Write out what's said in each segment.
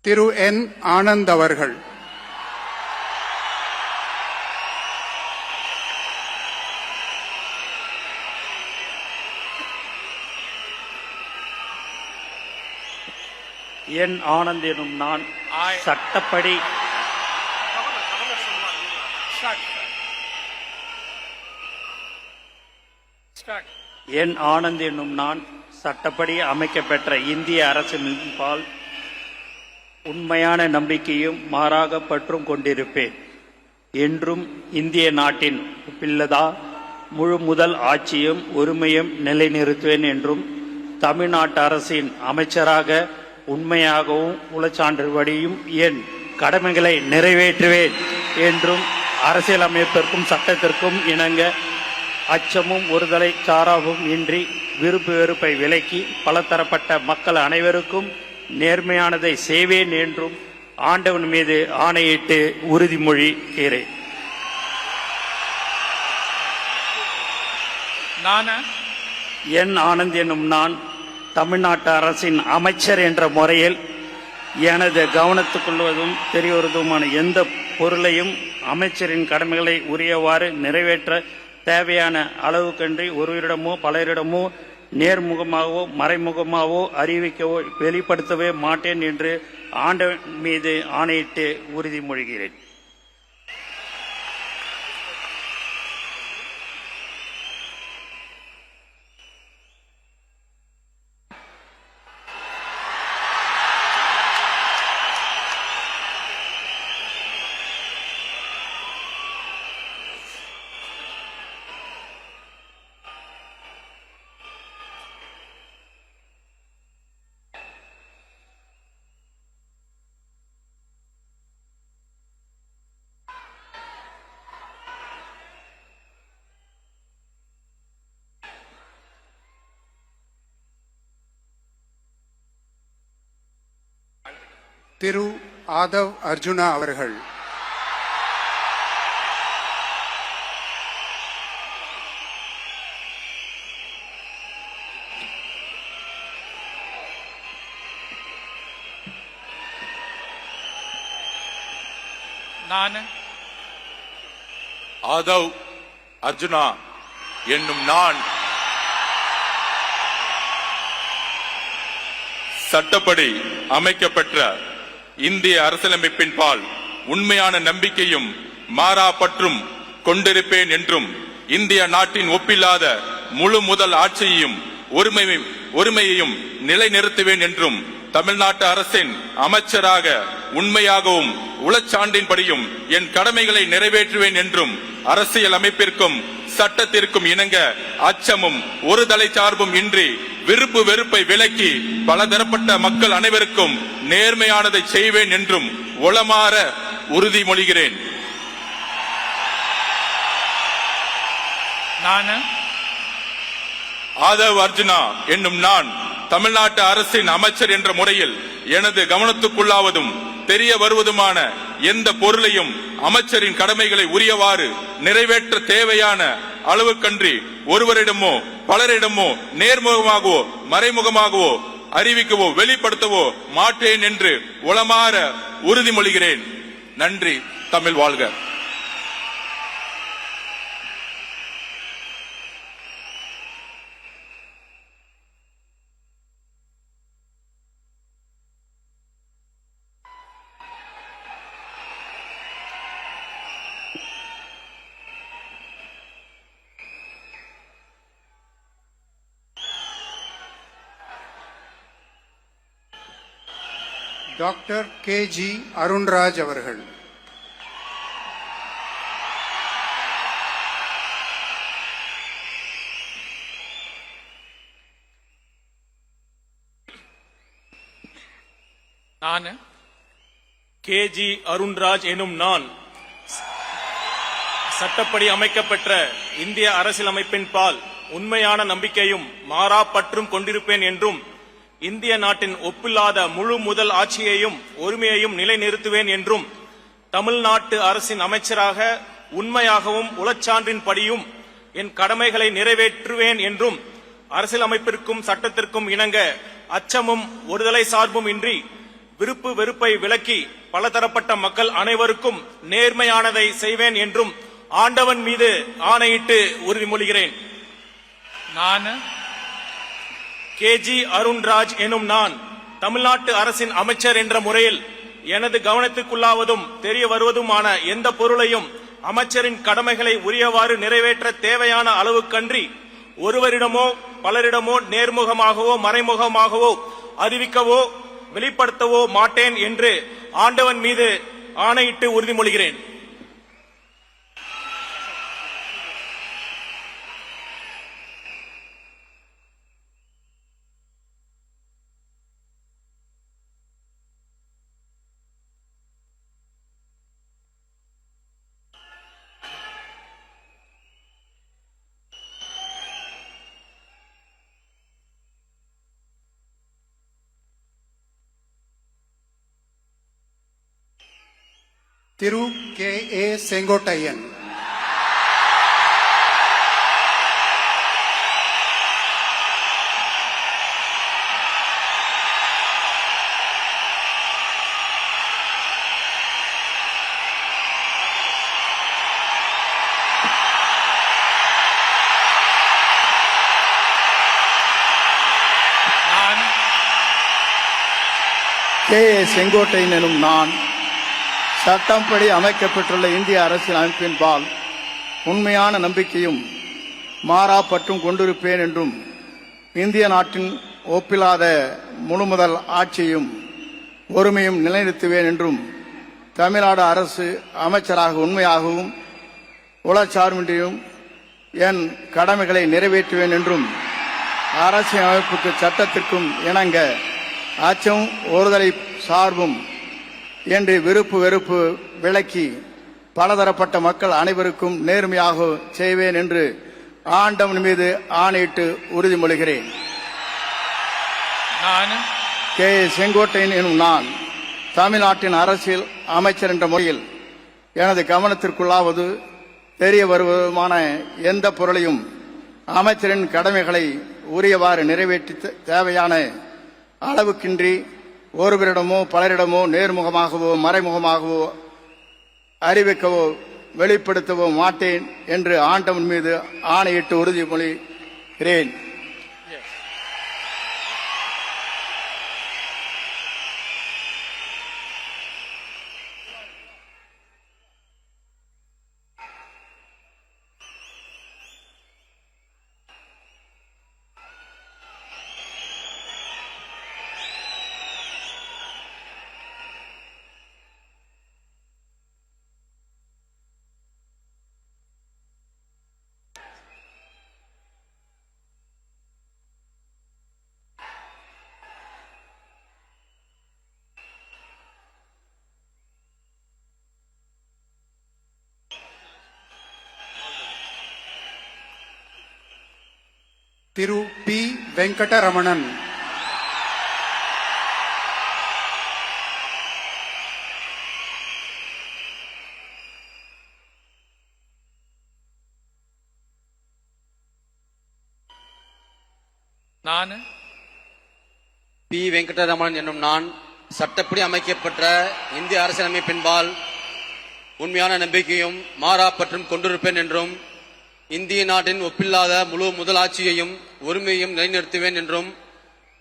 திரு என் ஆனந்த் அவர்கள். என் ஆனந்த் எனும் நான் சட்டப்படி என் ஆனந்த் என்னும் நான் சட்டப்படி அமைக்கப்பெற்ற இந்திய அரசின்பால் உண்மையான நம்பிக்கையும் மாறாக பற்றும் கொண்டிருப்பேன் என்றும் இந்திய நாட்டின் பிள்ளதா முழு முதல் ஆட்சியும் உரிமையும் நிலைநிறுத்துவேன் என்றும் தமிழ்நாட்டு அரசின் அமைச்சராக உண்மையாகவும் உளச்சான்றுபடியும் என் கடமைகளை நிறைவேற்றுவேன் என்றும் அரசியலமைப்பிற்கும் சட்டத்திற்கும் இணங்க அச்சமும் ஒருதலை சாராவும் இன்றி விருப்பு வெறுப்பை விலக்கி பலதரப்பட்ட மக்கள் அனைவருக்கும் நேர்மையானதை செய்வேன் என்றும் ஆண்டவன் மீது ஆணையிட்டு உறுதிமொழிகிறேன். என் ஆனந்த் என்னும் நான் தமிழ்நாட்டு அரசின் அமைச்சர் என்ற முறையில் எனது கவனத்துக்குள்வதும் தெரியவதுமான எந்த பொருளையும் அமைச்சரின் கடமைகளை உரியவாறு நிறைவேற்ற தேவையான அளவுக்கன்றி ஒருவரிடமோ பலரிடமோ நேர்முகமாகவோ மறைமுகமாகவோ அறிவிக்கவோ வெளிப்படுத்தவே மாட்டேன் என்று ஆண்டவன் மீது ஆணையிட்டு உறுதிமொழிகிறேன். திரு ஆதவ் அர்ஜுனா அவர்கள். ஆதவ் அர்ஜுனா என்னும் நான் சட்டப்படி அமைக்கப்பெற்ற இந்திய அரசியலமைப்பின் பால் உண்மையான நம்பிக்கையும் மாறா பற்றும் கொண்டிருப்பேன் என்றும் இந்திய நாட்டின் ஒப்பில்லாத முழு முதல் ஆட்சியையும் உரிமையையும் நிலைநிறுத்துவேன் என்றும் தமிழ்நாட்டு அரசின் அமைச்சராக உண்மையாகவும் உளச்சான்றின்படியும் என் கடமைகளை நிறைவேற்றுவேன் என்றும் அரசியல் அமைப்பிற்கும் சட்டத்திற்கும் இணங்க அச்சமும் ஒரு தலை சார்பும் இன்றி விருப்பு வெறுப்பை விலக்கி பலதரப்பட்ட மக்கள் அனைவருக்கும் நேர்மையானதை செய்வேன் என்றும் உளமாற உறுதிமொழிகிறேன். ஆதவ் அர்ஜுனா என்னும் நான் தமிழ்நாட்டு அரசின் அமைச்சர் என்ற முறையில் எனது கவனத்துக்குள்ளாவதும் தெரிய வருவதுமான எந்த பொருளையும் அமைச்சரின் கடமைகளை உரியவாறு நிறைவேற்ற தேவையான அளவுக்கன்றி ஒருவரிடமோ பலரிடமோ நேர்முகமாகவோ மறைமுகமாகவோ அறிவிக்கவோ வெளிப்படுத்தவோ மாட்டேன் என்று உளமாற உறுதிமொழிகிறேன். நன்றி. தமிழ் வாழ்க. டாக்டர் கே.ஜி. அருண்ராஜ் அவர்கள். கே.ஜி. அருண்ராஜ் எனும் நான் சட்டப்படி அமைக்கப்பெற்ற இந்திய அரசியலமைப்பின் பால் உண்மையான நம்பிக்கையும் மாறா பற்றும் கொண்டிருப்பேன் என்றும் இந்திய நாட்டின் ஒப்பில்லாத முழு முதல் ஆட்சியையும் உரிமையையும் நிலைநிறுத்துவேன் என்றும் தமிழ்நாட்டு அரசின் அமைச்சராக உண்மையாகவும் உளச்சான்றின்படியும் என் கடமைகளை நிறைவேற்றுவேன் என்றும் அரசியலமைப்பிற்கும் சட்டத்திற்கும் இணங்க அச்சமும் ஒருதலை சார்பும் இன்றி விருப்பு வெறுப்பை விலக்கி பலதரப்பட்ட மக்கள் அனைவருக்கும் நேர்மையானதை செய்வேன் என்றும் ஆண்டவன் மீது ஆணையிட்டு உறுதிமொழிகிறேன். நான் கேஜி அருண்ராஜ் எனும் நான் தமிழ்நாட்டு அரசின் அமைச்சர் என்ற முறையில் எனது கவனத்துக்குள்ளாவதும் தெரிய வருவதுமான எந்த பொருளையும் அமைச்சரின் கடமைகளை உரியவாறு நிறைவேற்ற தேவையான அளவுக்கன்றி ஒருவரிடமோ பலரிடமோ நேர்முகமாகவோ மறைமுகமாகவோ அறிவிக்கவோ வெளிப்படுத்தவோ மாட்டேன் என்று ஆண்டவன் மீது ஆணையிட்டு உறுதிமொழிகிறேன். Thiru K A Sengottaiyan, K A Sengottaiyan எனும் நான் சட்டப்படி அமைக்கப்பட்டுள்ள இந்திய அரசியல் அமைப்பின்பால் உண்மையான நம்பிக்கையும் மாறா பற்றும் கொண்டிருப்பேன் என்றும் இந்திய நாட்டின் ஒப்பில்லாத முழுமுதல் ஆட்சியும் ஒருமையும் நிலைநிறுத்துவேன் என்றும் தமிழ்நாடு அரசு அமைச்சராக உண்மையாகவும் உளச்சார்பின்றியும் என் கடமைகளை நிறைவேற்றுவேன் என்றும் அரசியல் அமைப்புக்கு சட்டத்திற்கும் இணங்க அச்சம் ஒருதலை சார்பும் என்று விருப்பு வெறுப்பு விலக்கி பலதரப்பட்ட மக்கள் அனைவருக்கும் நேர்மையாக செய்வேன் என்று ஆண்டவன் மீது ஆணையிட்டு உறுதிமொழிகிறேன். நான் கே செங்கோட்டையன் எனும் நான் தமிழ்நாட்டின் அரசியல் அமைச்சர் என்ற முறையில் எனது கவனத்திற்குள்ளாவது தெரிய வருவதுமான எந்த பொருளையும் அமைச்சரின் கடமைகளை உரியவாறு நிறைவேற்றி தேவையான அளவுக்கின்றி ஒருவரிடமோ பலரிடமோ நேர்முகமாகவோ மறைமுகமாகவோ அறிவிக்கவோ வெளிப்படுத்தவோ மாட்டேன் என்று ஆண்டவன் மீது ஆணையிட்டு உறுதிமொழிகிறேன். திரு பி வெங்கடரமணன், நான் பி வெங்கடரமணன் என்னும் நான் சட்டப்படி அமைக்கப்பட்ட இந்திய அரசியலமைப்பின்பால் உண்மையான நம்பிக்கையும் மாறா பற்றும் கொண்டிருப்பேன் என்றும் இந்திய நாட்டின் ஒப்பில்லாத முழு முதலாட்சியையும் ஒருமையையும் நிலைநிறுத்துவேன் என்றும்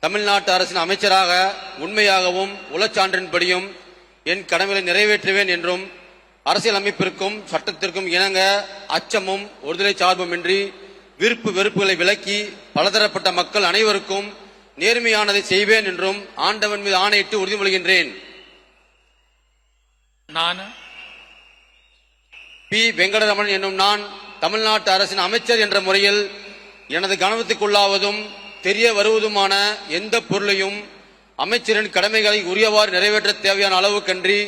தமிழ்நாட்டு அரசின் அமைச்சராக உண்மையாகவும் உளச்சான்றின்படியும் என் கடமைகளை நிறைவேற்றுவேன் என்றும் அரசியல் அமைப்பிற்கும் சட்டத்திற்கும் இணங்க அச்சமும் ஒருதலை சார்புமின்றி விருப்பு வெறுப்புகளை விலக்கி பலதரப்பட்ட மக்கள் அனைவருக்கும் நேர்மையானதை செய்வேன் என்றும் ஆண்டவன் மீது ஆணையிட்டு உறுதிமொழிகின்றேன். நான் பி வெங்கடரமணன் என்னும் நான் தமிழ்நாட்டு அரசின் அமைச்சர் என்ற முறையில் எனது கவனத்துக்குள்ளாவதும் தெரிய வருவதுமான எந்த பொருளையும் அமைச்சரின் கடமைகளை உரியவாறு நிறைவேற்ற தேவையான அளவுக்கன்றி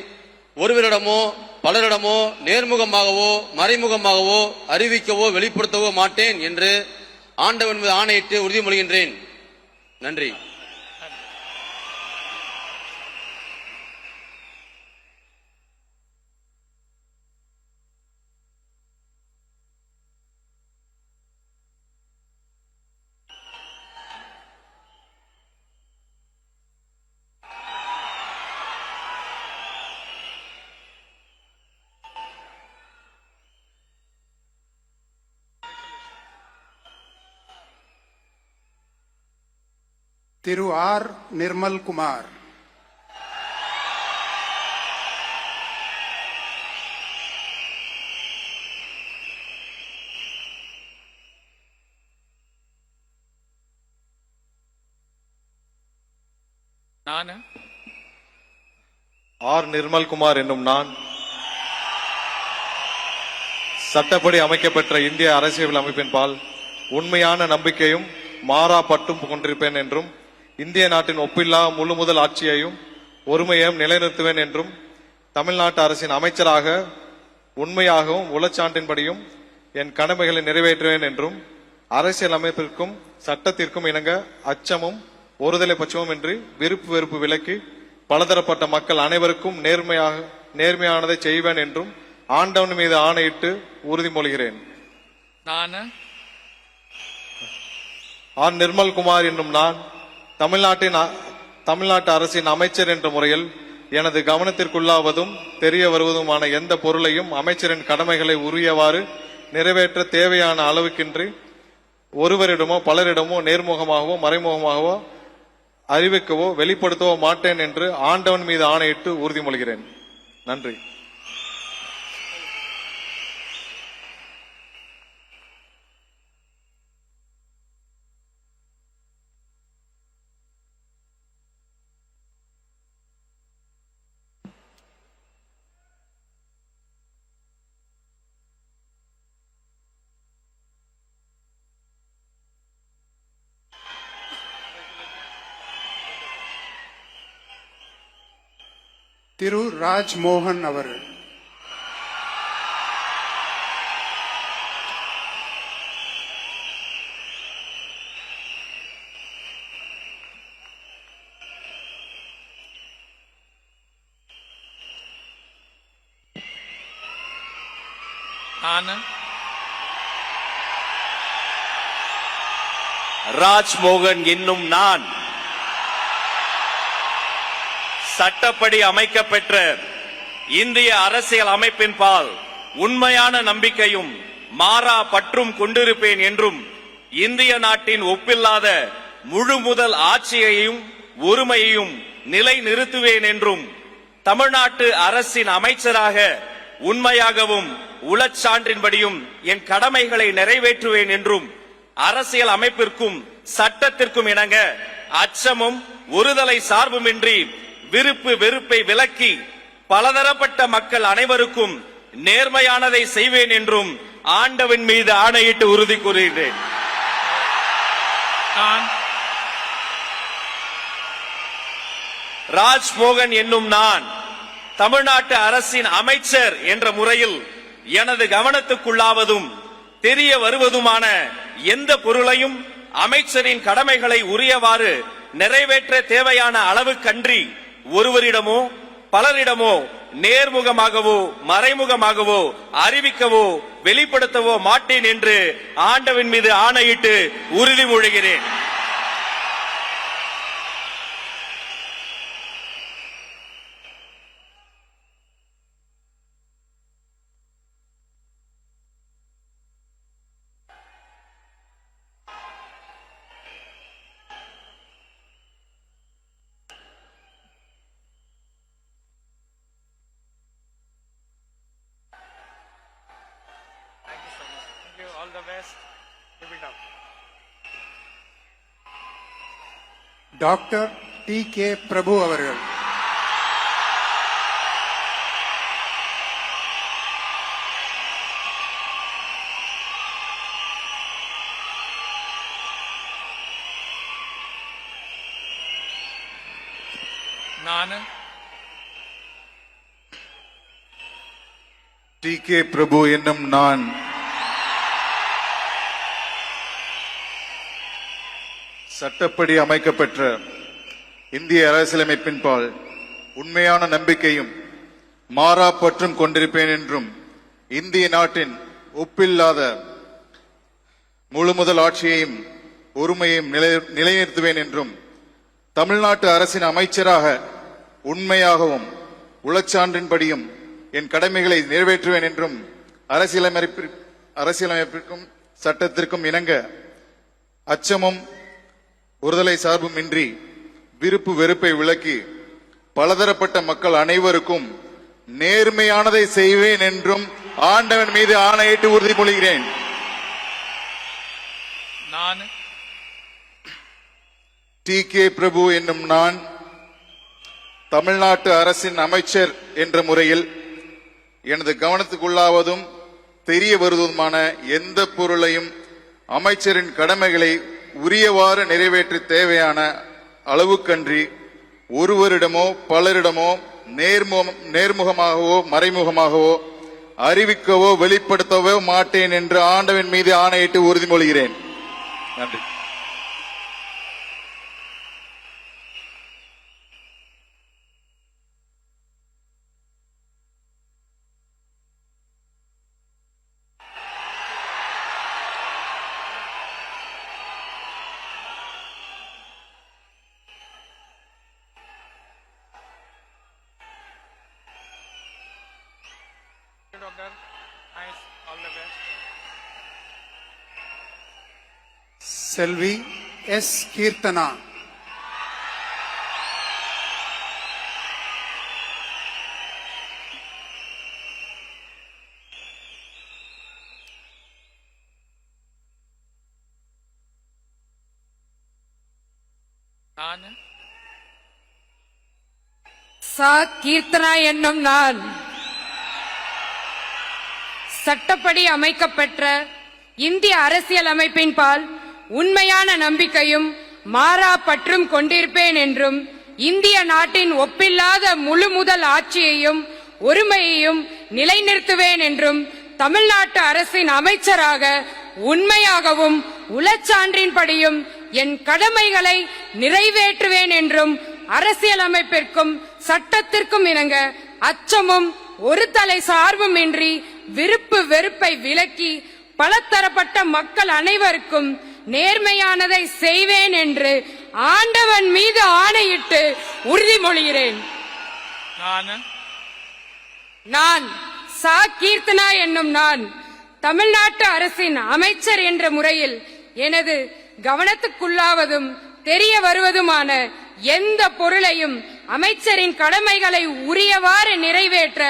ஒருவரிடமோ பலரிடமோ நேர்முகமாகவோ மறைமுகமாகவோ அறிவிக்கவோ வெளிப்படுத்தவோ மாட்டேன் என்று ஆண்டவன் மீது ஆணையிட்டு உறுதிமொழிகின்றேன். நன்றி. திரு ஆர் நிர்மல்குமார், நான் ஆர் நிர்மல்குமார் என்னும் நான் சட்டப்படி அமைக்கப்பெற்ற இந்திய அரசியல் அமைப்பின் பால் உண்மையான நம்பிக்கையும் மாறா பற்றும் கொண்டிருப்பேன் என்றும் இந்திய நாட்டின் ஒப்பில்லா முழு முதல் ஆட்சியையும் ஒருமையையும் நிலைநிறுத்துவேன் என்றும் தமிழ்நாட்டு அரசின் அமைச்சராக உண்மையாகவும் உளச்சான்றின்படியும் என் கடமைகளை நிறைவேற்றுவேன் என்றும் அரசியல் அமைப்பிற்கும் சட்டத்திற்கும் இணங்க அச்சமும் ஒருதலை பட்சமும் இன்றி விருப்பு வெறுப்பு விலக்கி பலதரப்பட்ட மக்கள் அனைவருக்கும் நேர்மையானதை செய்வேன் என்றும் ஆண்டவன் மீது ஆணையிட்டு உறுதிமொழிகிறேன். நான் ஆர் நிர்மல்குமார் என்னும் நான் தமிழ்நாட்டு அரசின் அமைச்சர் என்ற முறையில் எனது கவனத்திற்குள்ளாவதும் தெரிய வருவதுமான எந்த பொருளையும் அமைச்சரின் கடமைகளை உரியவாறு நிறைவேற்ற தேவையான அளவுக்கின்றி ஒருவரிடமோ பலரிடமோ நேர்முகமாகவோ மறைமுகமாகவோ அறிவிக்கவோ வெளிப்படுத்தவோ மாட்டேன் என்று ஆண்டவன் மீது ஆணையிட்டு உறுதிமொழிகிறேன். நன்றி. திரு ராஜ்மோகன் அவர்கள், நான் ராஜ்மோகன் என்னும் நான் சட்டப்படி அமைக்கப்பெற்ற இந்திய அரசியல் அமைப்பின் பால் உண்மையான நம்பிக்கையும் மாறா பற்றும் கொண்டிருப்பேன் என்றும் இந்திய நாட்டின் ஒப்பில்லாத முழு முதல் ஆட்சியையும் ஒருமையையும் நிலை நிறுத்துவேன் என்றும் தமிழ்நாட்டு அரசின் அமைச்சராக உண்மையாகவும் உளச்சான்றின்படியும் என் கடமைகளை நிறைவேற்றுவேன் என்றும் அரசியல் அமைப்பிற்கும் சட்டத்திற்கும் இணங்க அச்சமும் ஒருதலை சார்புமின்றி விருப்பு வெறுப்பை விலக்கி பலதரப்பட்ட மக்கள் அனைவருக்கும் நேர்மையானதை செய்வேன் என்றும் ஆண்டவன் மீது ஆணையிட்டு உறுதி கூறுகிறேன். நான் ராஜ்மோகன் என்னும் நான் தமிழ்நாட்டு அரசின் அமைச்சர் என்ற முறையில் எனது கவனத்துக்குள்ளாவதும் தெரிய வருவதுமான எந்த பொருளையும் அமைச்சரின் கடமைகளை உரியவாறு நிறைவேற்ற தேவையான அளவுக்கன்றி ஒருவரிடமோ பலரிடமோ நேர்முகமாகவோ மறைமுகமாகவோ அறிவிக்கவோ வெளிப்படுத்தவோ மாட்டேன் என்று ஆண்டவன் மீது ஆணையிட்டு உறுதிமொழிகிறேன். all the best. Keep it up. Doctor D K Prabhu அவர்கள், நான் டி கே பிரபு என்னும் நான் சட்டப்படி அமைக்கப்பெற்ற இந்திய அரசியலமைப்பின் பால் உண்மையான நம்பிக்கையும் மாறா பற்றும் கொண்டிருப்பேன் என்றும் இந்திய நாட்டின் ஒப்பில்லாத முழு முதல் ஆட்சியையும் ஒருமையையும் நிலைநிறுத்துவேன் என்றும் தமிழ்நாட்டு அரசின் அமைச்சராக உண்மையாகவும் உளச்சான்றின்படியும் என் கடமைகளை நிறைவேற்றுவேன் என்றும் அரசியலமைப்பிற்கும் சட்டத்திற்கும் இணங்க அச்சமும் ஒருதலை சார்புமின்றி விருப்பு வெறுப்பை விலக்கி பலதரப்பட்ட மக்கள் அனைவருக்கும் நேர்மையானதை செய்வேன் என்றும் ஆண்டவன் மீது ஆணையிட்டு உறுதிமொழிகிறேன். நான் டி.கே. பிரபு என்னும் நான் தமிழ்நாட்டு அரசின் அமைச்சர் என்ற முறையில் எனது கவனத்துக்குள்ளாவதும் தெரிய வருவதுமான எந்த பொருளையும் அமைச்சரின் கடமைகளை உரியவாறு நிறைவேற்ற தேவையான அளவுக்கன்றி ஒருவரிடமோ பலரிடமோ நேர்முகமாகவோ மறைமுகமாகவோ அறிவிக்கவோ வெளிப்படுத்தவோ மாட்டேன் என்று ஆண்டவன் மீது ஆணையிட்டு உறுதிமொழிகிறேன். நன்றி. doctor. Nice. All the best. Selvi S Keerthana. நான் சா கீர்த்தனா என்னும் நான் சட்டப்படி அமைக்கப்பெற்ற இந்திய அரசியல் அமைப்பின் பால் உண்மையான நம்பிக்கையும் மாறா பற்றும் கொண்டிருப்பேன் என்றும் இந்திய நாட்டின் ஒப்பில்லாத முழு முதல் ஆட்சியையும் ஒருமையையும் நிலைநிறுத்துவேன் என்றும் தமிழ்நாட்டு அரசின் அமைச்சராக உண்மையாகவும் உளச்சான்றின்படியும் என் கடமைகளை நிறைவேற்றுவேன் என்றும் அரசியலமைப்பிற்கும் சட்டத்திற்கும் இணங்க அச்சமும் ஒரு தலை சார்பும் இன்றி விருப்பு வெறுப்பை விலக்கி பலதரப்பட்ட மக்கள் அனைவருக்கும் நேர்மையானதை செய்வேன் என்று ஆண்டவன் மீது ஆணையிட்டு உறுதிமொழிகிறேன். நான் சா கீர்த்தனா என்னும் நான் தமிழ்நாட்டு அரசின் அமைச்சர் என்ற முறையில் எனது கவனத்துக்குள்ளாவதும் தெரிய வருவதுமான எந்த பொருளையும் அமைச்சரின் கடமைகளை உரியவாறு நிறைவேற்ற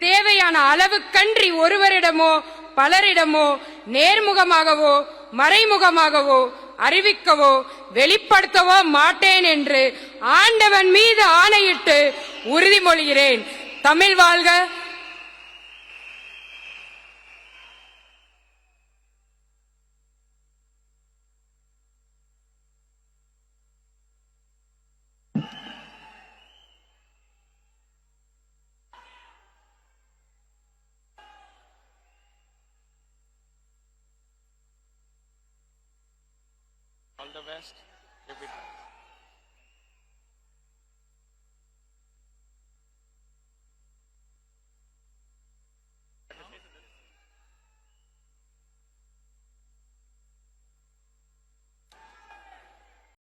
தேவையான அளவுக்கன்றி ஒருவரிடமோ பலரிடமோ நேர்முகமாகவோ மறைமுகமாகவோ அறிவிக்கவோ வெளிப்படுத்தவோ மாட்டேன் என்று ஆண்டவன் மீது ஆணையிட்டு உறுதிமொழிகிறேன். தமிழ் வாழ்க. all the best. Keep it up.